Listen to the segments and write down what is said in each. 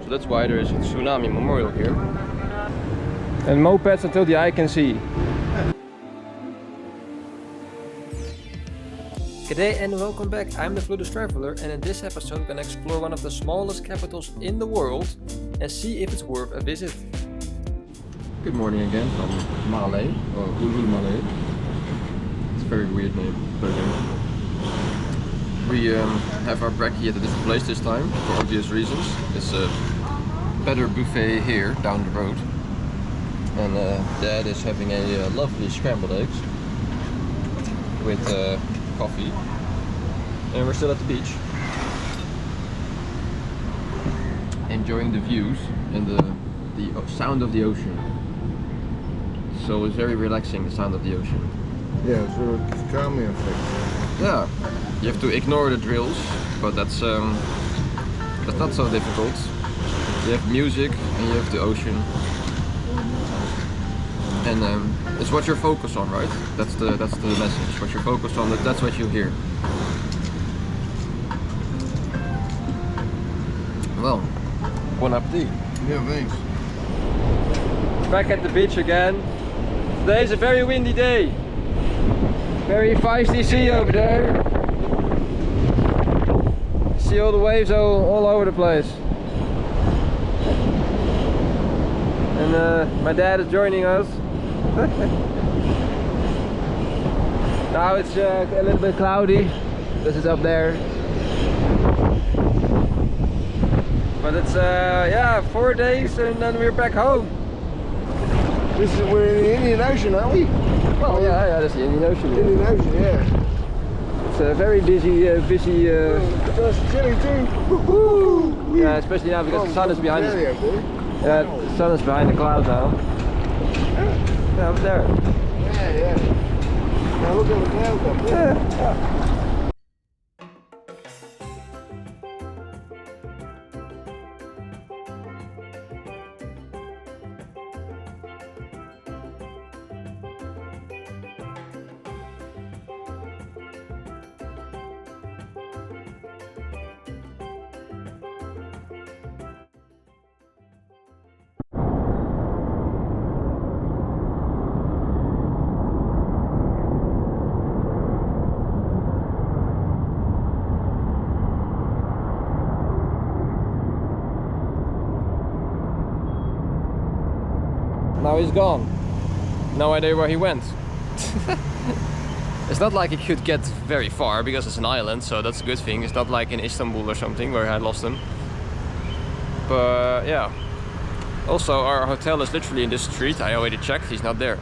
So that's why there is a Tsunami Memorial here. And mopeds until the eye can see. G'day and welcome back. I'm the Luggage Traveler, and in this episode we're gonna explore one of the smallest capitals in the world and see if it's worth a visit. Good morning again from Malé, or Hulhulmalé. It's a very weird name, but we have our brekkie at a different place this time, for obvious reasons. It's a better buffet here, down the road. And Dad is having a lovely scrambled eggs with coffee. And we're still at the beach. Enjoying the views and the sound of the ocean. So it's very relaxing, the sound of the ocean. Yeah, so it's calming effect. Yeah, you have to ignore the drills, but that's not so difficult. You have music and you have the ocean, and it's what you're focused on, right? That's the message. What you're focused on, that's what you hear. Well, bon appetit. Yeah, thanks. Back at the beach again. Today's a very windy day. Very feisty sea over there. See all the waves all over the place. And my dad is joining us. Now it's a little bit cloudy. This is up there. But it's yeah, 4 days and then we're back home. We're in the Indian Ocean, aren't we? Well, yeah, that's the Indian Ocean. Yeah. Indian Ocean, yeah. It's a very busy. It's chilly too. Woo-hoo. Yeah, especially now because the sun is behind us. Yeah, the sun is behind the clouds now. Yeah, up there. Yeah. Now look at the clouds up there. Yeah. Now he's gone. No idea where he went. It's not like he could get very far because it's an island, so that's a good thing. It's not like in Istanbul or something where I lost him. But yeah. Also, our hotel is literally in this street. I already checked, he's not there.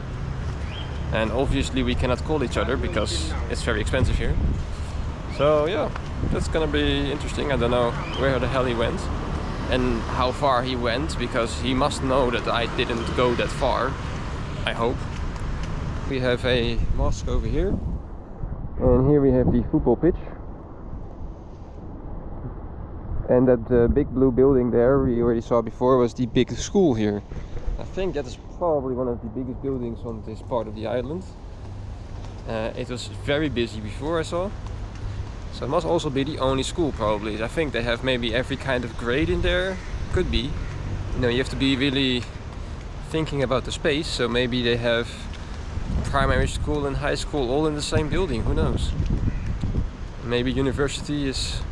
And obviously we cannot call each other because it's very expensive here. So yeah, that's gonna be interesting. I don't know where the hell he went and how far he went, because he must know that I didn't go that far, I hope. We have a mosque over here, and here we have the football pitch, and that big blue building there we already saw before was the big school here. I think that is probably one of the biggest buildings on this part of the island. It was very busy before I saw. So it must also be the only school probably. I think they have maybe every kind of grade in there. Could be. You know, you have to be really thinking about the space. So maybe they have primary school and high school all in the same building. Who knows? Maybe university is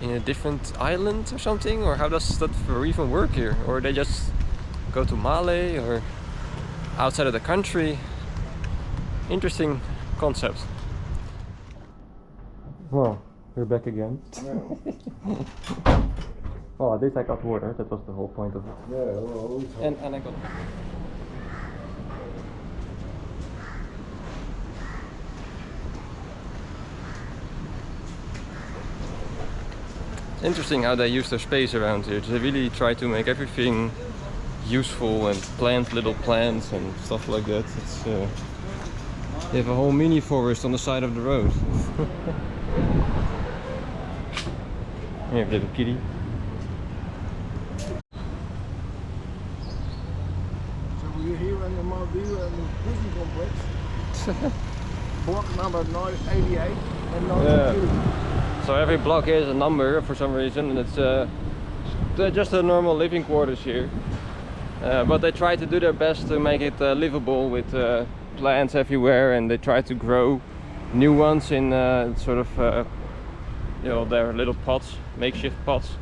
in a different island or something. Or how does that even work here? Or they just go to Malé or outside of the country. Interesting concept. Well, we're back again. Well, at least I got water. That was the whole point of it. Yeah, well, and I got. It's interesting how they use their space around here. They really try to make everything useful and plant little plants and stuff like that. It's they have a whole mini forest on the side of the road. Here, little kitty. So we're here in the Maldives prison complex. Block number 88 and 92. So every block is a number for some reason, and it's just a normal living quarters here. But they try to do their best to make it livable with plants everywhere, and they try to grow new ones in sort of you know, their little pots, makeshift pots,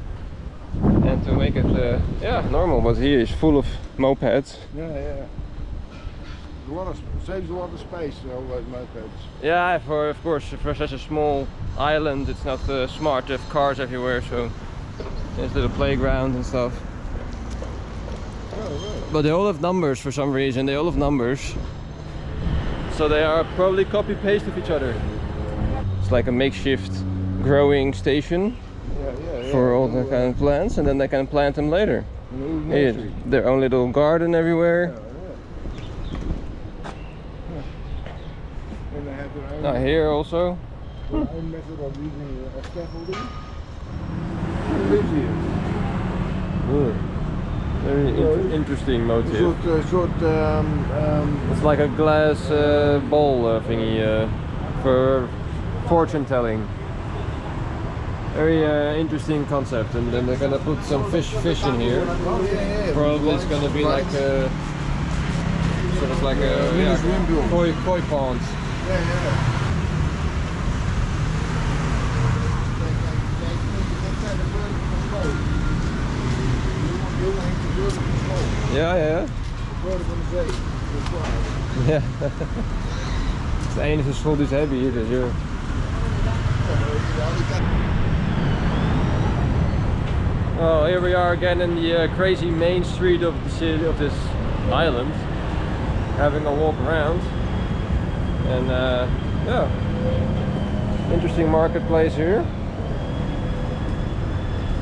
and to make it yeah, normal. But here is full of mopeds. Yeah. Saves a lot of space, all those mopeds. Yeah, of course, for such a small island, it's not smart to have cars everywhere. So there's little playground and stuff. Oh, really? But they all have numbers for some reason. They all have numbers. So they are probably copy-paste of each other. It's like a makeshift growing station for all the kind of plants, and then they can plant them later. Here, their own little garden everywhere. And they have their own, Now here also. their own method of using scaffolding. Who lives here? Very interesting motif. It's like a glass bowl thingy for fortune telling. Very interesting concept. And then they're gonna put some fish in here. Probably it's gonna be like a sort of like a koi pond. Ja. Ja. Het is de enige school die ze hebben hier, dus ja. Oh, here we are again in the crazy main street of the city, of this island, having a walk around, and yeah, interesting marketplace here.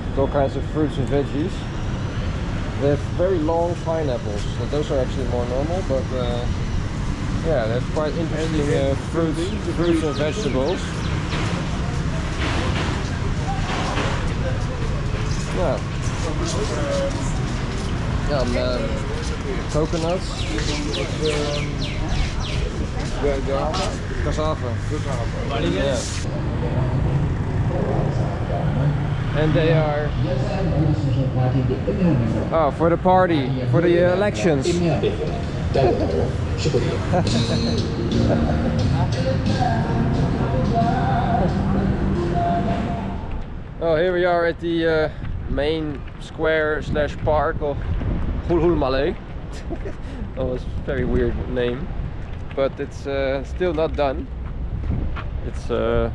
With all kinds of fruits and veggies. They have very long pineapples, so those are actually more normal, but yeah, they have quite interesting fruits and vegetables. Yeah. Coconuts. Cassava. Yeah. And they are for the party, for the elections. Oh, here we are at the main square slash park of Hulhulmalé. That was a very weird name, but it's still not done. It's a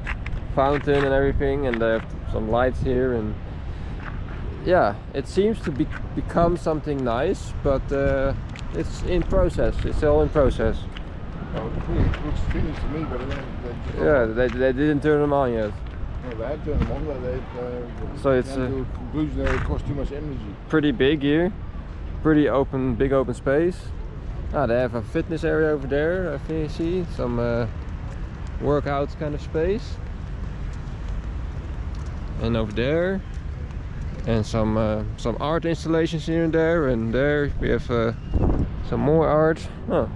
fountain and everything, and they have some lights here, and yeah, it seems to become something nice, but it's in process. It's all in process. Oh, it looks finished to me, but they didn't turn them on yet. No, they have turned them on, but so it's conclusion that it costs too much energy. Pretty big here, pretty open, big open space. Ah, they have a fitness area over there. I think you see some workout kind of space. And over there, and some art installations here and there we have some more art. Huh.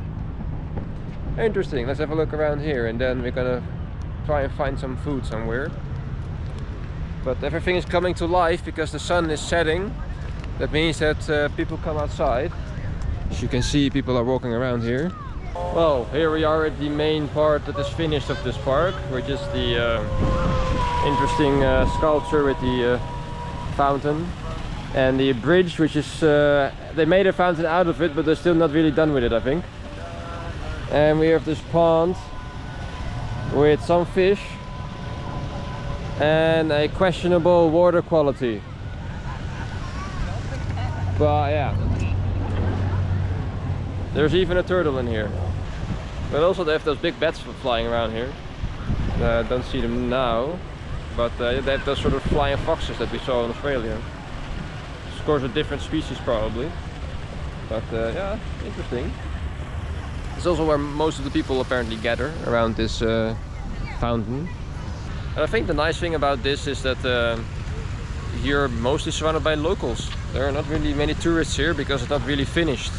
Interesting. Let's have a look around here, and then we're gonna try and find some food somewhere. But everything is coming to life because the sun is setting. That means that people come outside. As you can see, people are walking around here. Well, here we are at the main part that is finished of this park, which is the interesting sculpture with the fountain and the bridge, which is they made a fountain out of it, but they're still not really done with it, I think. And we have this pond with some fish and a questionable water quality, but yeah, there's even a turtle in here. But also they have those big bats flying around here. I don't see them now, but they have those sort of flying foxes that we saw in Australia. Of course, a different species probably, but yeah, interesting. It's also where most of the people apparently gather around this fountain. And I think the nice thing about this is that you're mostly surrounded by locals. There are not really many tourists here because it's not really finished.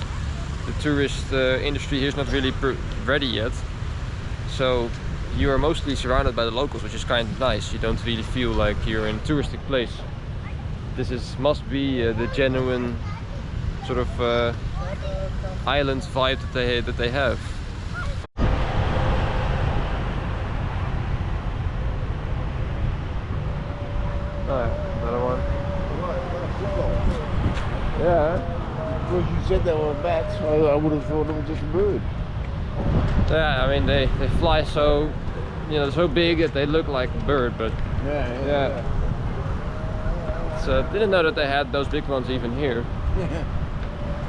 The tourist industry here is not really ready yet. So you are mostly surrounded by the locals, which is kind of nice. You don't really feel like you're in a touristic place. must be the genuine sort of island vibe that they have. Another one. Yeah. Because you said they were bats, I would have thought it was just a bird. Yeah, I mean they fly so, you know, so big that they look like a bird, but yeah. So didn't know that they had those big ones even here. Yeah.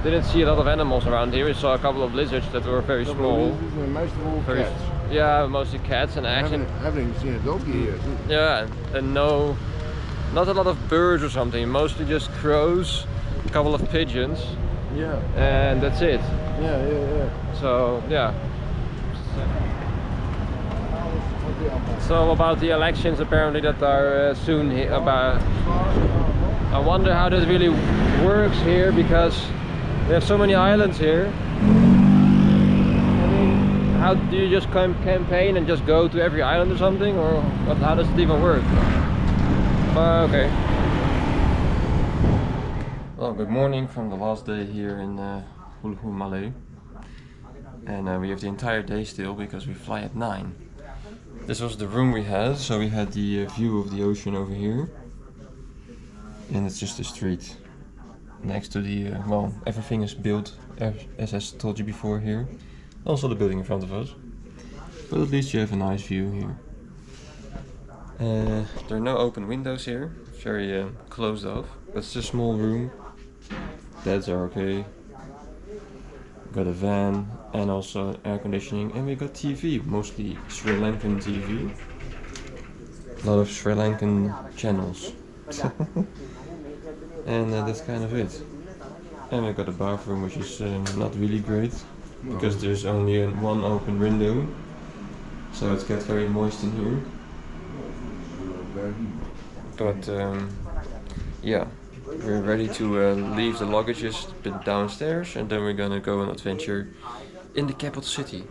Didn't see a lot of animals around here. We saw a couple of lizards that were very small. And most of all Very, cats. yeah, mostly cats and actually. I haven't even seen a dog yet. Yeah, and no, not a lot of birds or something. Mostly just crows, a couple of pigeons. Yeah. And that's it. Yeah. So yeah. So about the elections apparently that are soon about. I wonder how this really works here because we have so many islands here. I mean, how do you just campaign and just go to every island or something, or what, how does it even work? Okay. Well, good morning from the last day here in Hulhulmalé. And we have the entire day still because we fly at 9. This was the room we had, so we had the view of the ocean over here. And it's just the street next to the, well, everything is built as I told you before here. Also the building in front of us. But at least you have a nice view here. There are no open windows here, very closed off. But it's a small room. Beds are okay. Got a van and also air conditioning, and we got TV, mostly Sri Lankan TV. A lot of Sri Lankan channels. And that's kind of it. And we got a bathroom which is not really great because there's only one open window, so it gets very moist in here. But yeah, we're ready to leave the luggages downstairs, and then we're gonna go on an adventure in the capital city.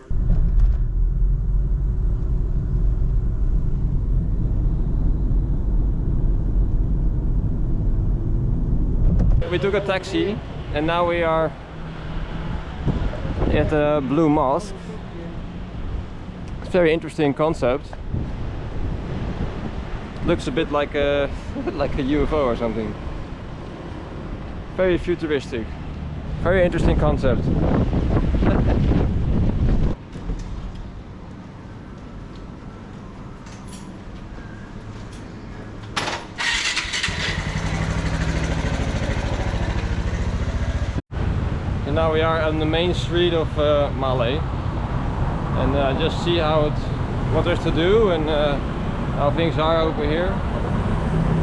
We took a taxi and now we are at the Blue Mosque. It's a very interesting concept. Looks a bit like a like a UFO or something. Very futuristic. Very interesting concept. And now we are on the main street of Malé, and just see what there's to do and how things are over here.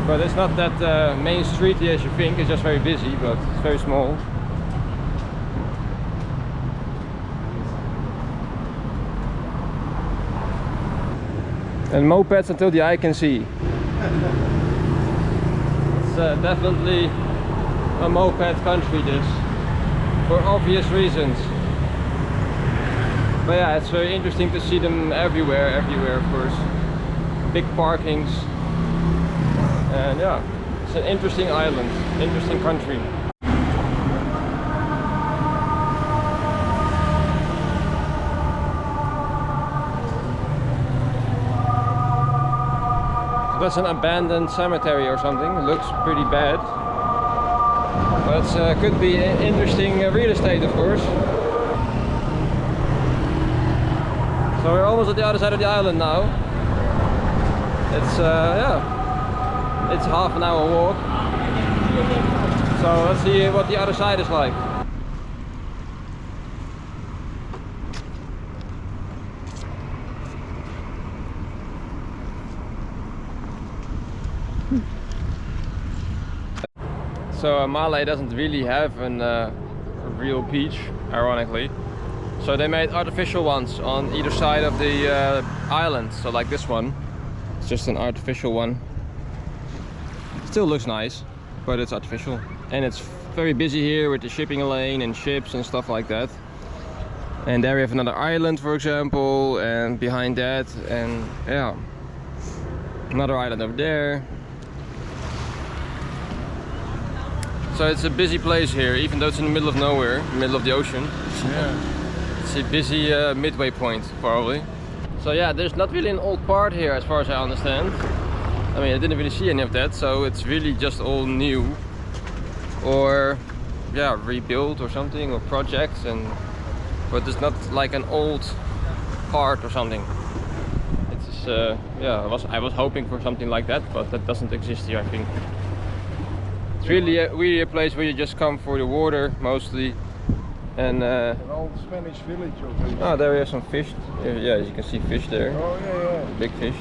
But it's not that main street as you think. It's just very busy, but it's very small. And mopeds until the eye can see. It's definitely a moped country, this. For obvious reasons. But yeah, it's very interesting to see them everywhere of course. Big parkings. And yeah, it's an interesting island, interesting country. That's an abandoned cemetery or something. It looks pretty bad. But it could be interesting real estate, of course. So we're almost at the other side of the island now. It's yeah, it's half an hour walk. So let's see what the other side is like. So Malé doesn't really have a real beach, ironically. So they made artificial ones on either side of the island. So like this one, it's just an artificial one. Still looks nice, but it's artificial. And it's very busy here with the shipping lane and ships and stuff like that. And there we have another island, for example, and behind that, and yeah, another island over there. So it's a busy place here, even though it's in the middle of nowhere, middle of the ocean. Yeah. It's a busy midway point, probably. So yeah, there's not really an old part here, as far as I understand. I mean, I didn't really see any of that, so it's really just all new, or yeah, rebuilt or something, or projects, but it's not like an old part or something. It's just, yeah, I was hoping for something like that, but that doesn't exist here, I think. It's really a place where you just come for the water mostly, and An old Spanish village or something. oh, there we have some fish. Yeah, you can see fish there. Oh yeah, yeah. Big fish.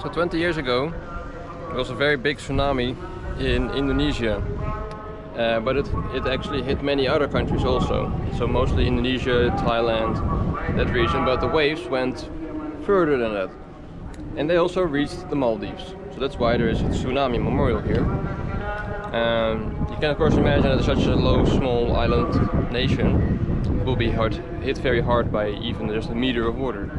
So 20 years ago, there was a very big tsunami in Indonesia, but it actually hit many other countries also. So mostly Indonesia, Thailand, that region, but the waves went further than that. And they also reached the Maldives. So that's why there is a Tsunami Memorial here. You can of course imagine that such a low, small island nation will be hit very hard by even just a meter of water.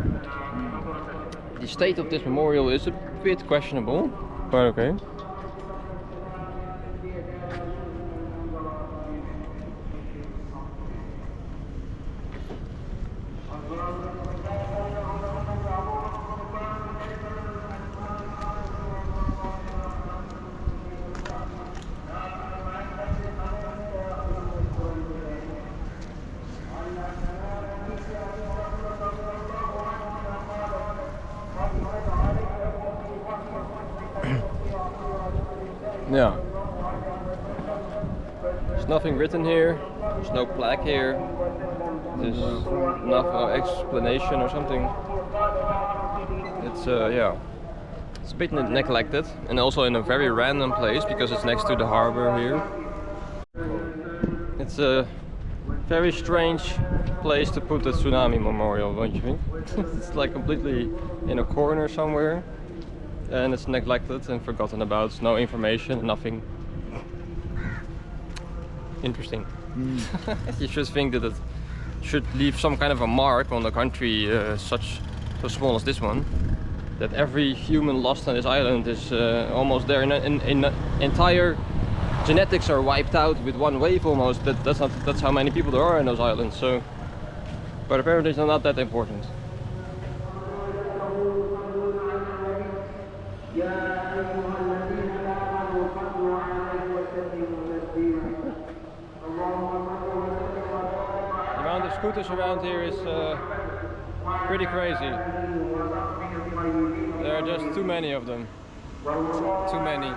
The state of this memorial is a bit questionable, but okay. Yeah. There's nothing written here. There's no plaque here. There's no explanation or something. It's yeah. It's a bit neglected, and also in a very random place because it's next to the harbor here. It's a very strange place to put the Tsunami Memorial, don't you think? It's like completely in a corner somewhere, and it's neglected and forgotten about. No information, nothing interesting. You should think that it should leave some kind of a mark on the country so small as this one, that every human lost on this island is almost there, in entire genetics are wiped out with one wave almost. That's how many people there are in those islands. So, but apparently it's not that important. The amount of scooters around here is pretty crazy. There are just too many of them. Too many.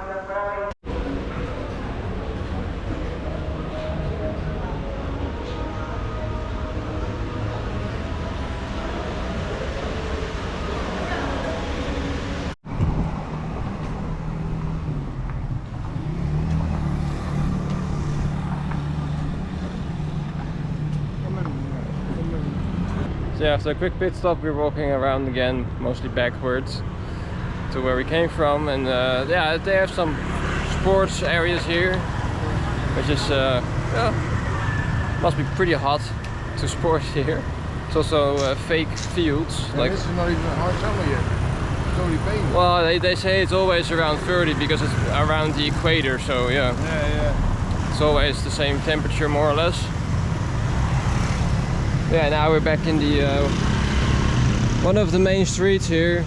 So yeah, after a quick pit stop, we're walking around again, mostly backwards to where we came from, and yeah, they have some sports areas here, which is yeah, must be pretty hot to sport here. It's also fake fields. And like this is not even hot summer yet. It's only pain. Well, they say it's always around 30 because it's around the equator, so yeah. Yeah. It's always the same temperature more or less. Yeah, now we're back in the one of the main streets here.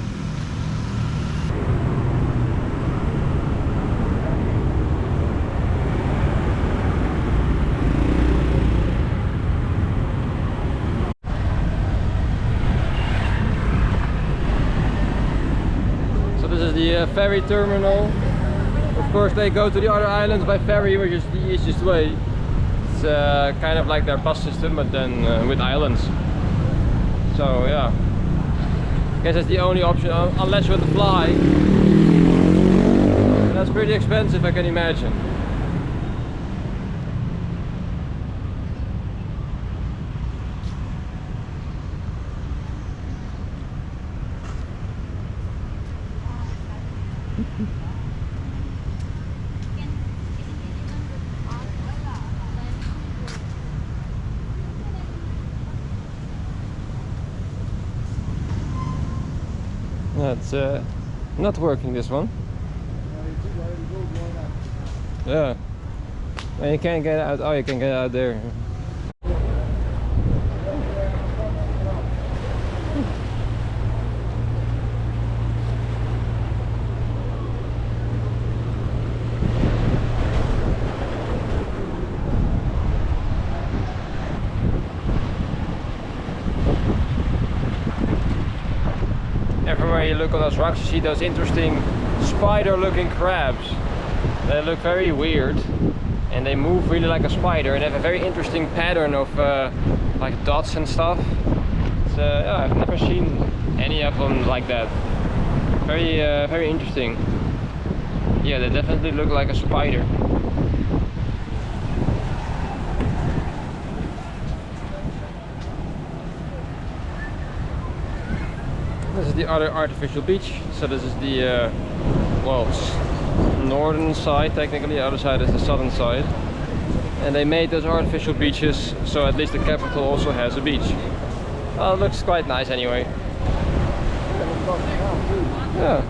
So this is the ferry terminal. Of course they go to the other islands by ferry, which is the easiest way. It's kind of like their bus system, but then with islands. So yeah, I guess that's the only option, unless you want to fly. And that's pretty expensive, I can imagine. It's not working, this one. Yeah. And you can't get out. Oh, you can get out there. Everywhere you look on those rocks, you see those interesting spider-looking crabs. They look very weird, and they move really like a spider, and have a very interesting pattern of like dots and stuff. So yeah, I've never seen any of them like that. Very interesting. Yeah, they definitely look like a spider. This is the other artificial beach. So this is the well, it's northern side technically. The other side is the southern side. And they made those artificial beaches, so at least the capital also has a beach. Well, it looks quite nice anyway. Yeah.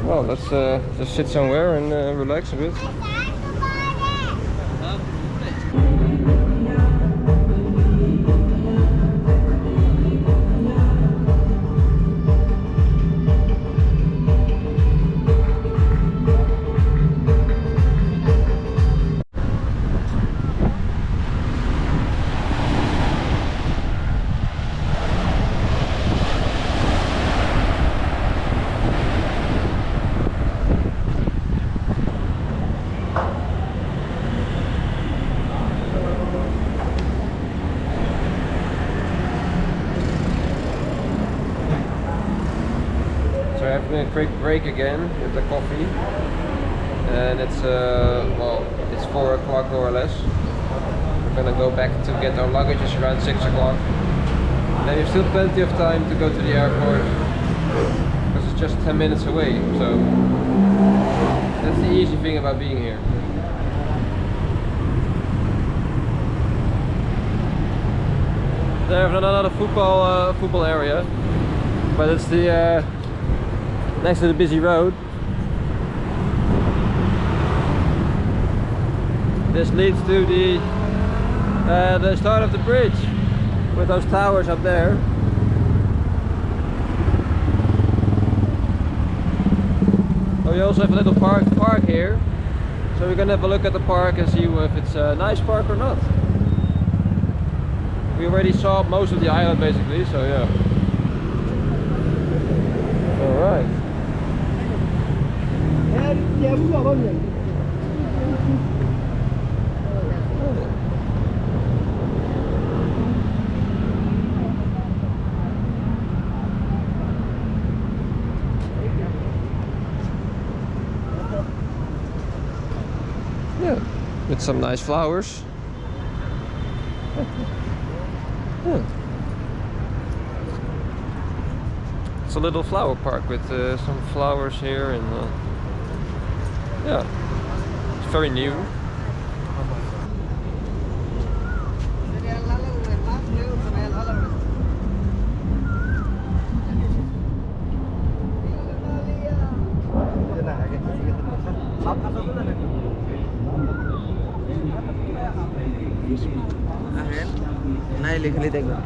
Well, let's just sit somewhere and relax a bit. So we're having a quick break again with the coffee, and it's well, it's 4 o'clock more or less. We're gonna go back to get our luggages around 6 o'clock. And we've still plenty of time to go to the airport because it's just 10 minutes away. So that's the easy thing about being here. There's another football area, but it's the next to the busy road. This leads to the start of the bridge with those towers up there. Oh, we also have a little park here, so we're gonna have a look at the park and see if it's a nice park or not. We already saw most of the island basically, so yeah. All right. Yeah, with some nice flowers. Yeah. It's a little flower park with some flowers here, and yeah, it's very new. Này लिख ली देख लो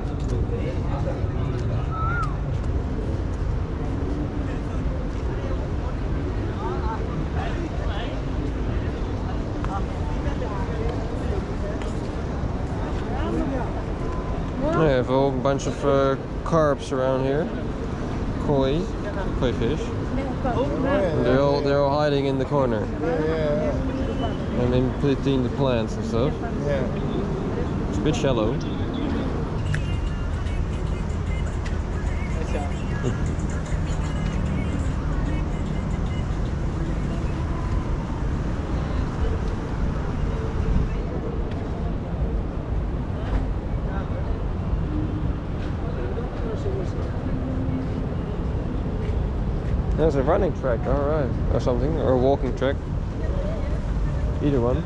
I have a whole bunch of carps around here, koi fish. They're all hiding in the corner. And in between the plants and stuff. It's a bit shallow. There's a running track, alright, or something, or a walking track. Either one.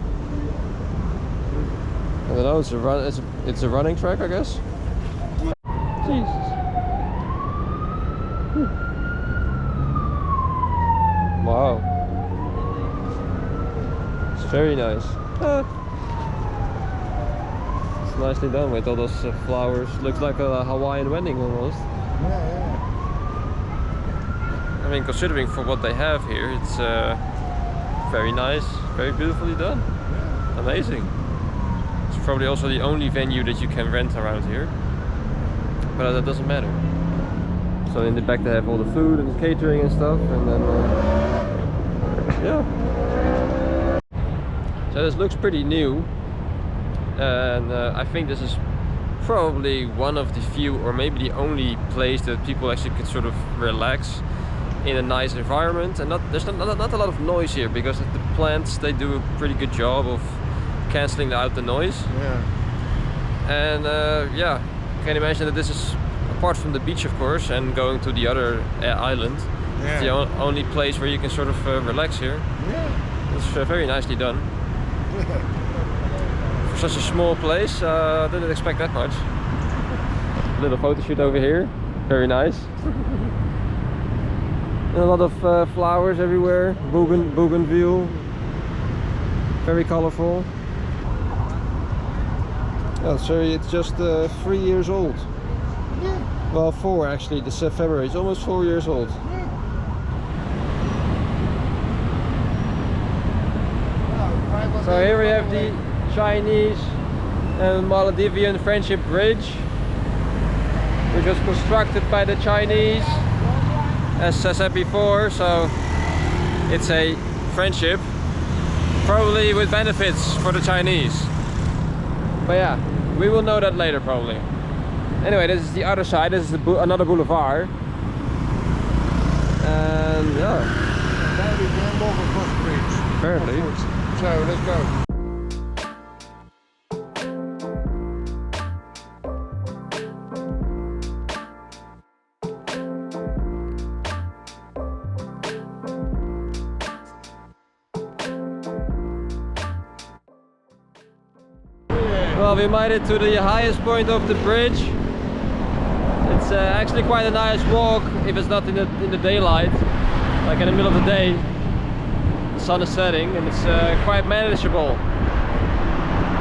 I don't know, it's a running track, I guess. Jesus. Very nice. It's nicely done with all those flowers. Looks like a Hawaiian wedding almost. Yeah. I mean, considering for what they have here, it's very nice, very beautifully done. Amazing. It's probably also the only venue that you can rent around here, but that doesn't matter. So in the back they have all the food and the catering and stuff, and then yeah. So this looks pretty new, and I think this is probably one of the few, or maybe the only place that people actually could sort of relax in a nice environment, and there's not a lot of noise here, because the plants, they do a pretty good job of cancelling out the noise. Yeah. And yeah, I can imagine that this is, apart from the beach of course, and going to the other island, it's the only place where you can sort of relax here. Yeah. It's very nicely done. For such a small place, didn't expect that much. Little photo shoot over here, very nice. And a lot of flowers everywhere, bougainville, very colorful. Oh, sorry, it's just 3 years old. Yeah. Well, 4 actually, this February, it's almost 4 years old. So here we have the Chinese and Maldivian Friendship Bridge, which was constructed by the Chinese, as I said before, so it's a friendship, probably with benefits for the Chinese. But yeah, we will know that later probably. Anyway, this is the other side, this is another boulevard. And yeah. Now we can walk across the bridge. Apparently. So let's go. Well, we made it to the highest point of the bridge. It's actually quite a nice walk if it's not in the daylight, like in the middle of the day. The sun is setting and it's quite manageable.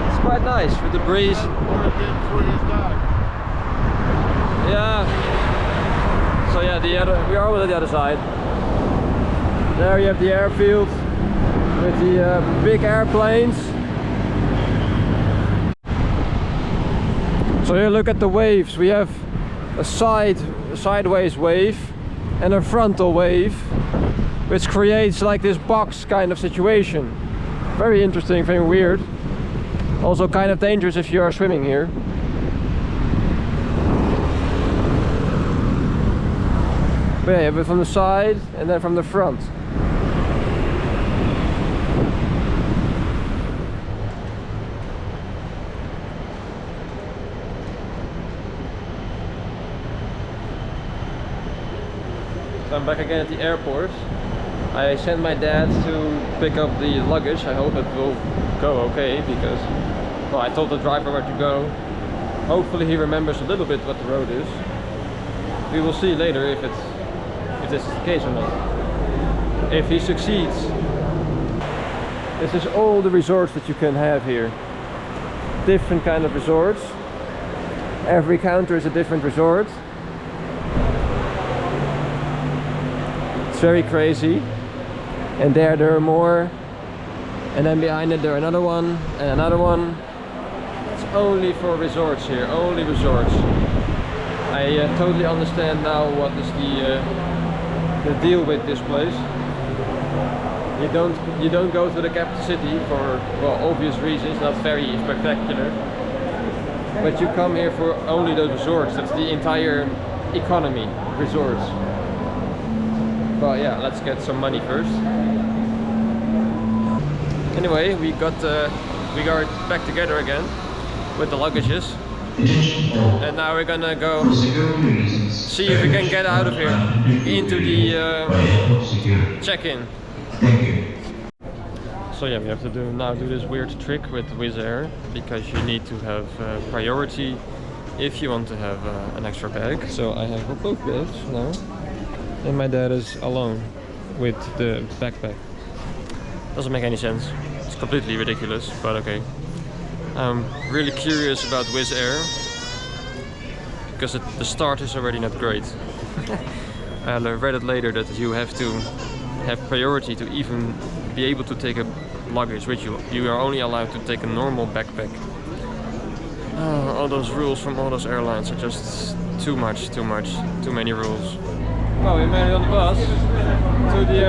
It's quite nice with the breeze. Yeah. So yeah, we are over the other side. There you have the airfield with the big airplanes. So here, look at the waves. We have a sideways wave and a frontal wave, which creates like this box kind of situation. Very interesting, very weird. Also kind of dangerous if you are swimming here. But yeah, but from the side and then from the front. So I'm back again at the airport. I sent my dad to pick up the luggage. I hope it will go okay, because well, I told the driver where to go. Hopefully he remembers a little bit what the road is. We will see later if this is the case or not. If he succeeds. This is all the resorts that you can have here. Different kind of resorts. Every counter is a different resort. It's very crazy. And there are more. And then behind it there are another one and another one. It's only for resorts here, only resorts. I totally understand now what is the deal with this place. You don't go to the capital city for, well, obvious reasons, not very spectacular. But you come here for only those resorts. That's the entire economy, resorts. But yeah, let's get some money first. Anyway, we got back together again with the luggages. And now we're gonna go see if we can get out of here into the check-in. So yeah, we have to now do this weird trick with Wizz Air, because you need to have priority if you want to have an extra bag. So I have both bags now, and my dad is alone with the backpack. Doesn't make any sense. It's completely ridiculous, but okay. I'm really curious about Wizz Air because the start is already not great. I read it later that you have to have priority to even be able to take a luggage with you. You are only allowed to take a normal backpack. All those rules from all those airlines are just too many rules. Well, we made it on the bus to the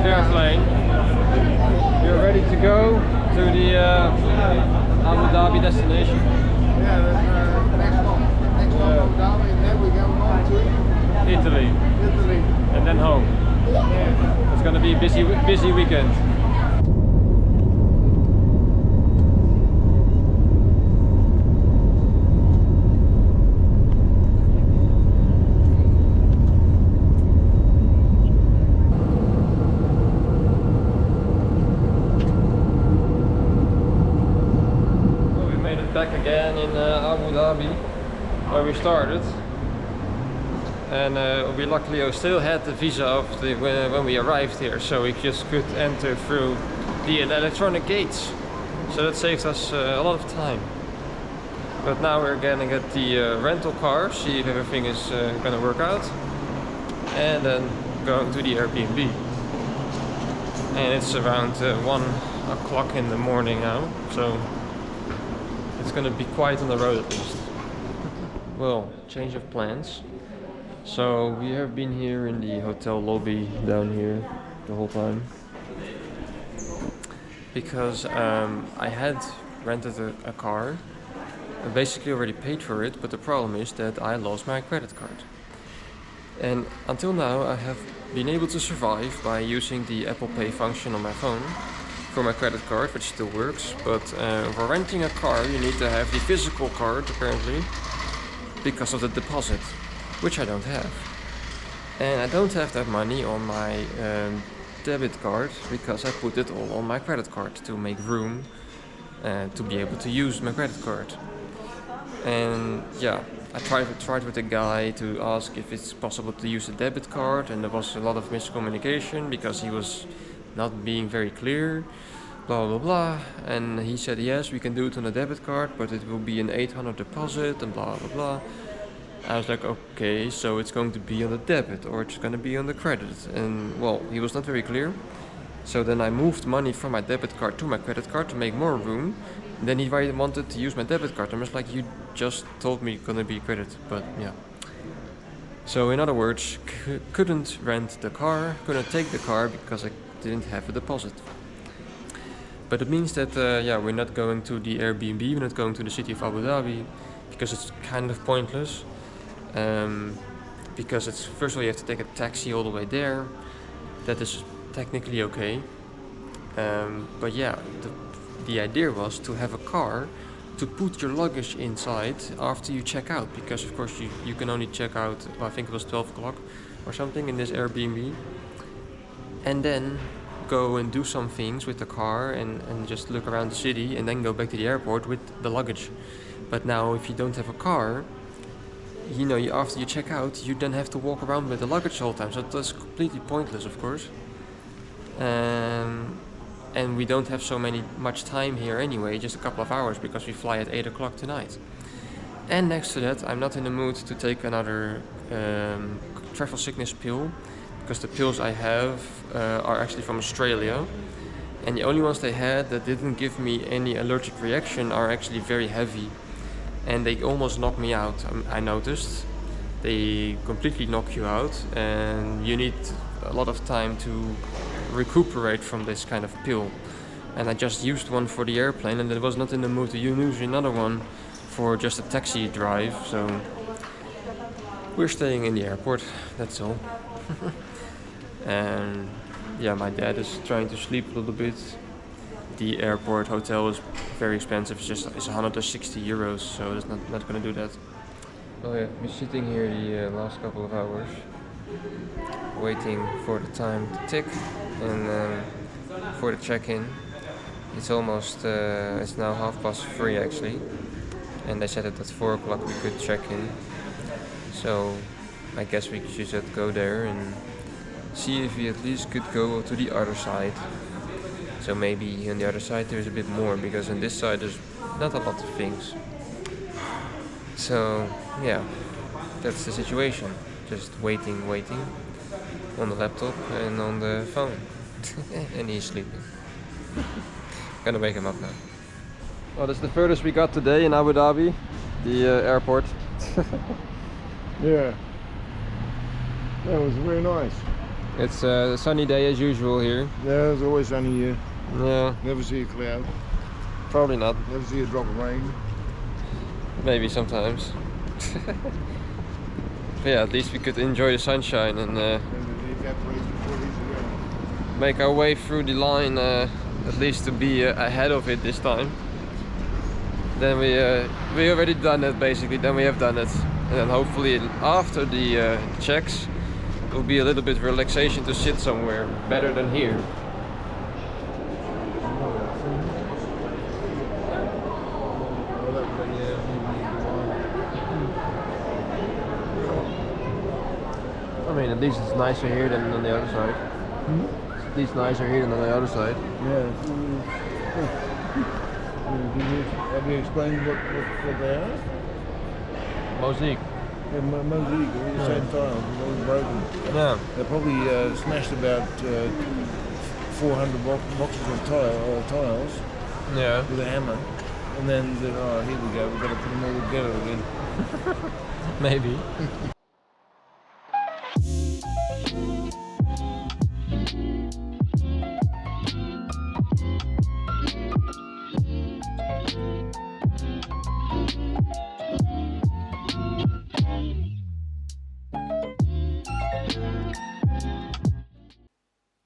airplane. We're ready to go to the Abu Dhabi destination. Yeah, next one Abu Dhabi, and then we go on to Italy. And then home. Yeah. It's gonna be a busy weekend. Back again in Abu Dhabi, where we started, and we luckily still had the visa of when we arrived here, so we just could enter through the electronic gates, so that saved us a lot of time. But now we're gonna get the rental car, see if everything is gonna work out, and then going to the Airbnb. And it's around 1 o'clock in the morning now, so it's gonna be quiet on the road at least. Well, change of plans. So we have been here in the hotel lobby down here the whole time because I had rented a car. I basically already paid for it, but the problem is that I lost my credit card. And until now I have been able to survive by using the Apple Pay function on my phone for my credit card, which still works, but for renting a car you need to have the physical card apparently because of the deposit, which I don't have. And I don't have that money on my debit card because I put it all on my credit card to make room to be able to use my credit card. And yeah, I tried with a guy to ask if it's possible to use a debit card, and there was a lot of miscommunication because he was not being very clear, blah blah blah, and he said yes, we can do it on a debit card, but it will be an 800 deposit and blah blah blah. I was like, okay, so it's going to be on the debit or it's going to be on the credit, and well, he was not very clear. So then I moved money from my debit card to my credit card to make more room. Then he wanted to use my debit card. I was like, you just told me it's going to be credit, but yeah. So in other words, couldn't rent the car, couldn't take the car because I didn't have a deposit. But it means that yeah, we're not going to the Airbnb, we're not going to the city of Abu Dhabi because it's kind of pointless. Because it's first of all you have to take a taxi all the way there. That is technically okay. But yeah, the idea was to have a car to put your luggage inside after you check out, because of course you can only check out, well, I think it was 12 o'clock or something in this Airbnb, and then go and do some things with the car and just look around the city and then go back to the airport with the luggage. But now if you don't have a car, you know, after you check out, you then have to walk around with the luggage all the time, so that's completely pointless, of course. And we don't have much time here anyway, just a couple of hours, because we fly at 8 o'clock tonight. And next to that, I'm not in the mood to take another travel sickness pill, because the pills I have are actually from Australia, and the only ones they had that didn't give me any allergic reaction are actually very heavy, and they almost knocked me out. I noticed they completely knock you out, and you need a lot of time to recuperate from this kind of pill. And I just used one for the airplane, and I was not in the mood to use another one for just a taxi drive, so we're staying in the airport, that's all. And yeah, my dad is trying to sleep a little bit. The airport hotel is very expensive, it's 160 euros, so it's not gonna do that. Well, yeah, I've been sitting here the last couple of hours waiting for the time to tick and for the check-in. It's almost, it's now 3:30 actually, and they said that at 4 o'clock we could check in. So I guess we should just go there and see if we at least could go to the other side. So maybe on the other side there's a bit more, because on this side there's not a lot of things. So yeah, that's the situation. Just waiting on the laptop and on the phone. And he's sleeping. Gonna wake him up now. Well, that's the furthest we got today in Abu Dhabi, the airport. Yeah. That was very nice. It's a sunny day as usual here. Yeah, it's always sunny here. Yeah, Never see a cloud. probably not. Never see a drop of rain. Maybe sometimes. But yeah, at least we could enjoy the sunshine and And it evaporates before it hits the ground. make our way through the line, at least to be ahead of it this time. Then we already done it basically. Then we have done it, and then hopefully after the checks, it will be a little bit of relaxation to sit somewhere better than here. I mean, at least it's nicer here than on the other side. It's at least nicer here than on the other side. Yeah. Have you explained what they are? Mosque. Yeah, Mosaic, all the same tile, all broken. Yeah. They probably smashed about 400 boxes of tiles Yeah. with a hammer, and then said, "Oh, here we go. We've got to put them all together again." Maybe.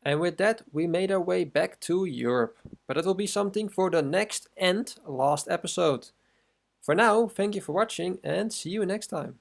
And with that, we made our way back to Europe. But it will be something for the next and last episode. For now, thank you for watching and see you next time.